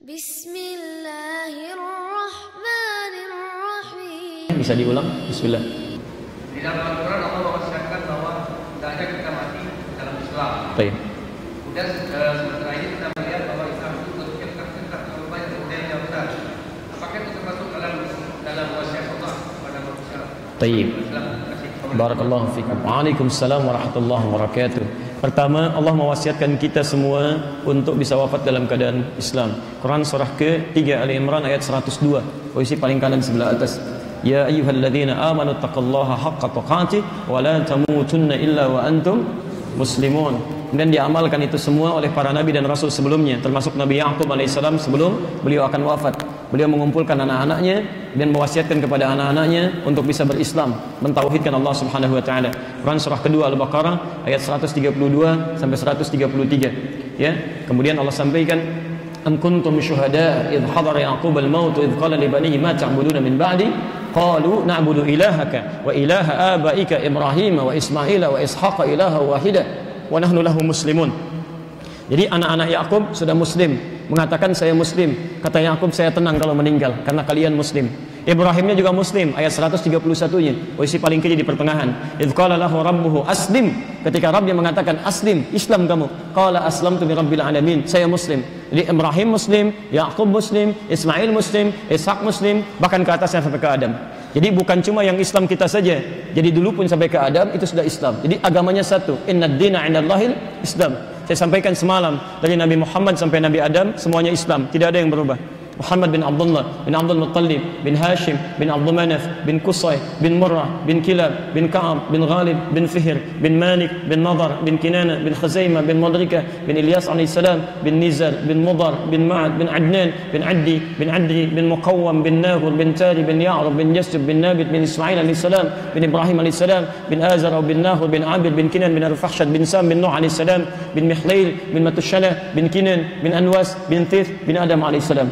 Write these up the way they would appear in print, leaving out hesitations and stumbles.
Bismillahirrahmanirrahim. Bisa diulang? Bismillah. Di dalam Al-Quran Allah mewasiatkan bahwa hendaknya kita mati dalam Islam. Baik. Kemudian sementara ini kita melihat bahwa Islam itu bentuknya terkekang terlalu banyak modelnya besar. Apakah itu termasuk dalam wasiat Allah kepada manusia? Baik. Barakallahu fikum. Waalaikumsalam warahmatullahi wabarakatuh. Pertama, Allah mewasiatkan kita semua untuk bisa wafat dalam keadaan Islam. Quran surah ke-3 Ali Imran ayat 102, posisi paling kanan sebelah atas. Ya ayyuhalladzina amanu taqullaha haqqa tuqatih wa la tamutunna illa wa antum muslimun. Dan diamalkan itu semua oleh para nabi dan rasul sebelumnya, termasuk Nabi Yaqub alaihissalam sebelum beliau akan wafat. Beliau mengumpulkan anak-anaknya dan mewasiatkan kepada anak-anaknya untuk bisa berislam, mentauhidkan Allah Subhanahu wa taala. Quran surah kedua Al-Baqarah ayat 132 sampai 133. Ya. Kemudian Allah sampaikan, "Am kuntum syuhada idh hadara Yaqub al-maut idh qala li banihi ma ta'buduna min ba'di qalu na'budu ilahaka wa ilaha abaika Ibrahim wa Ismail wa Ishaqa ilaha wahida wa nahnu lahu muslimun." Jadi anak-anak Yakub sudah muslim, mengatakan saya muslim. Kata Yakub, saya tenang kalau meninggal karena kalian muslim. Ibrahimnya juga muslim, ayat 131-nya, posisi paling kiri di pertengahan. Idz qala lahu rabbuhu aslim, ketika Rabbnya mengatakan aslim, Islam kamu. Qala aslamtu birabbil alamin, saya muslim. Jadi Ibrahim muslim, Yakub muslim, Ismail muslim, Ishak muslim, bahkan ke atasnya sampai ke Adam. Jadi bukan cuma yang Islam kita saja. Jadi dulu pun sampai ke Adam itu sudah Islam. Jadi agamanya satu. Innad dina 'indallahil Islam. Saya sampaikan semalam, dari Nabi Muhammad sampai Nabi Adam semuanya Islam, tidak ada yang berubah. Muhammad bin Abdullah bin Abdul Muttalib bin Hashim bin Abdul Manaf bin Qusay bin Murrah bin Kilab bin Ka'ab bin Ghalib bin Fihr bin Malik bin Nadar bin Kinana bin Khuzaimah bin Mudrika bin Ilyas alaihissalam bin Nizar bin Mudar bin Ma'ad bin Adnan bin Addi bin Adri bin Muqawwam bin Nahur bin Tari bin Ya'rub bin Jasub bin Nabit bin Ismail alaihissalam bin Ibrahim alaihissalam bin Azar bin Nahur bin Abid bin Kinan bin Arfahshad bin Sam bin Nuh alaihissalam bin Mihlail bin Matushalah bin Kinan bin Anwas bin Tith bin Adam alaihissalam.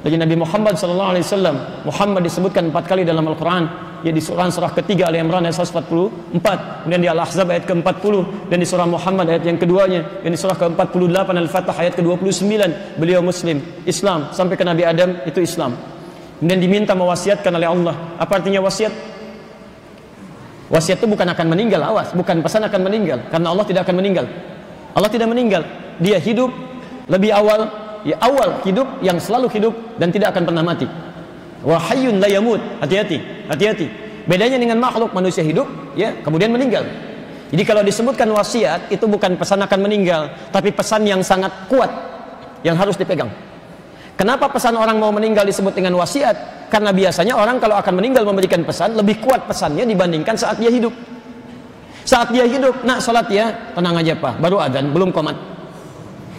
Jadi Nabi Muhammad sallallahu alaihi wasallam, Muhammad disebutkan 4 kali dalam Al-Qur'an, ya di surah ke-3 Ali Imran ayat 144, kemudian di Al-Ahzab ayat ke-40, dan di surah Muhammad ayat yang keduanya, dan di surah ke-48 Al-Fatah ayat ke-29, beliau muslim, Islam, sampai ke Nabi Adam itu Islam. Kemudian diminta mewasiatkan oleh Allah. Apa artinya wasiat? Wasiat itu bukan akan meninggal, awas, bukan pesan akan meninggal, karena Allah tidak akan meninggal. Allah tidak meninggal, dia hidup lebih awal, ya awal hidup, yang selalu hidup dan tidak akan pernah mati. Wa hayyun la yamut. Hati-hati, hati-hati. Bedanya dengan makhluk, manusia hidup ya kemudian meninggal. Jadi kalau disebutkan wasiat itu bukan pesan akan meninggal, tapi pesan yang sangat kuat yang harus dipegang. Kenapa pesan orang mau meninggal disebut dengan wasiat? Karena biasanya orang kalau akan meninggal memberikan pesan lebih kuat pesannya dibandingkan saat dia hidup. Saat dia hidup, nak salat ya, tenang aja Pak, baru adzan, belum qomat.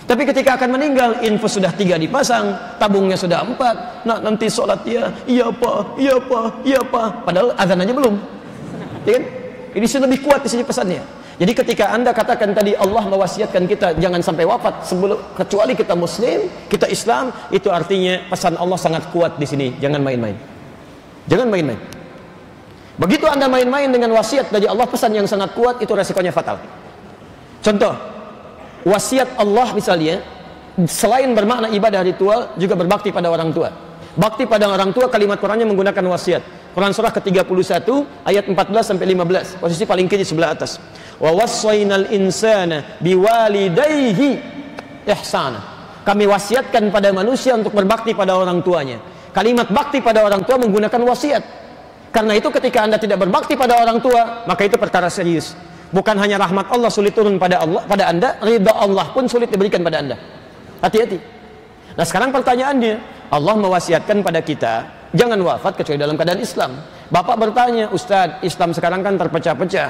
Tapi ketika akan meninggal, infus sudah 3 dipasang, tabungnya sudah 4. Nah, nanti sholat ya, iya Pak, iya Pak, iya Pak. Padahal azan aja belum. Ya kan? Ini sudah lebih kuat di sini pesannya. Jadi ketika Anda katakan tadi Allah mewasiatkan kita jangan sampai wafat sebelum, kecuali kita Muslim, kita Islam, itu artinya pesan Allah sangat kuat di sini. Jangan main-main. Jangan main-main. Begitu Anda main-main dengan wasiat dari Allah, pesan yang sangat kuat, itu resikonya fatal. Contoh, wasiat Allah misalnya selain bermakna ibadah ritual juga berbakti pada orang tua. Bakti pada orang tua, kalimat Qurannya menggunakan wasiat. Quran surah ke-31 ayat 14 sampai 15, posisi paling kiri sebelah atas. Wa wassaynal insana biwalidayhi ihsana. Kami wasiatkan pada manusia untuk berbakti pada orang tuanya. Kalimat bakti pada orang tua menggunakan wasiat. Karena itu ketika Anda tidak berbakti pada orang tua, maka itu perkara serius. Bukan hanya rahmat Allah sulit turun pada Anda, ridha Allah pun sulit diberikan pada Anda. Hati-hati. Nah sekarang pertanyaannya, Allah mewasiatkan pada kita jangan wafat kecuali dalam keadaan Islam. Bapak bertanya, Ustadz, Islam sekarang kan terpecah-pecah.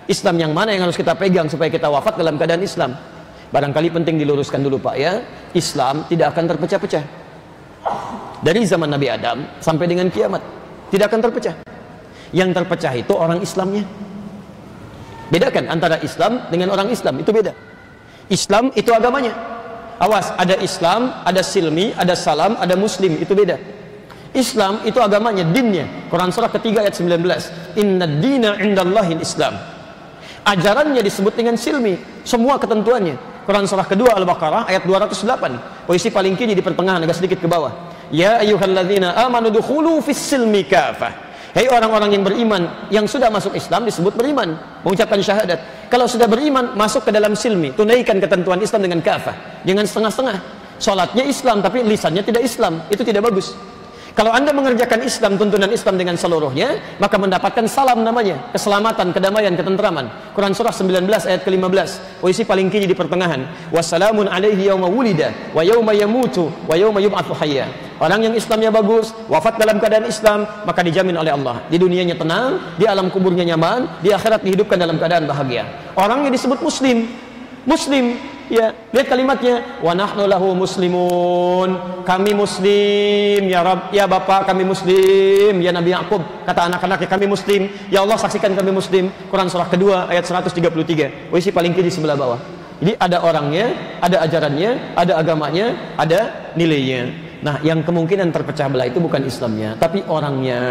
Islam yang mana yang harus kita pegang supaya kita wafat dalam keadaan Islam? Barangkali penting diluruskan dulu Pak ya. Islam tidak akan terpecah-pecah. Dari zaman Nabi Adam sampai dengan kiamat tidak akan terpecah. Yang terpecah itu orang Islamnya. Bedakan antara Islam dengan orang Islam, itu beda. Islam itu agamanya. Awas, ada Islam, ada silmi, ada salam, ada muslim, itu beda. Islam itu agamanya, dinnya. Quran surah ke-3 ayat 19. Inna dina indallahil Islam. Ajarannya disebut dengan silmi, semua ketentuannya. Quran surah kedua Al-Baqarah ayat 208. Posisi paling kiri di pertengahan, agak sedikit ke bawah. Ya ayyuhalladzina amanu dukhulu fis silmi kafah. Hei orang-orang yang beriman, yang sudah masuk Islam disebut beriman, mengucapkan syahadat. Kalau sudah beriman, masuk ke dalam silmi, tunaikan ketentuan Islam dengan kafah, jangan setengah-setengah. Salatnya Islam tapi lisannya tidak Islam, itu tidak bagus. Kalau Anda mengerjakan Islam, tuntunan Islam dengan seluruhnya, maka mendapatkan salam namanya, keselamatan, kedamaian, ketentraman. Quran surah 19 ayat ke-15, posisi paling kiri di pertengahan. Wassalamun alaihi yawma wulida wa yawma yamutu wa yawma yub'atsu hayya. Orang yang Islamnya bagus, wafat dalam keadaan Islam, maka dijamin oleh Allah. Di dunianya tenang, di alam kuburnya nyaman, di akhirat dihidupkan dalam keadaan bahagia. Orang yang disebut muslim, ya, lihat kalimatnya, wa nahnu lahu muslimun, kami muslim ya Rabb, ya Bapak kami muslim, ya Nabi Yakub kata anak-anaknya kami muslim, ya Allah saksikan kami muslim. Quran surah kedua ayat 133, posisi paling kiri sebelah bawah. Jadi ada orangnya, ada ajarannya, ada agamanya, ada nilainya. Nah, yang kemungkinan terpecah belah itu bukan Islamnya, tapi orangnya.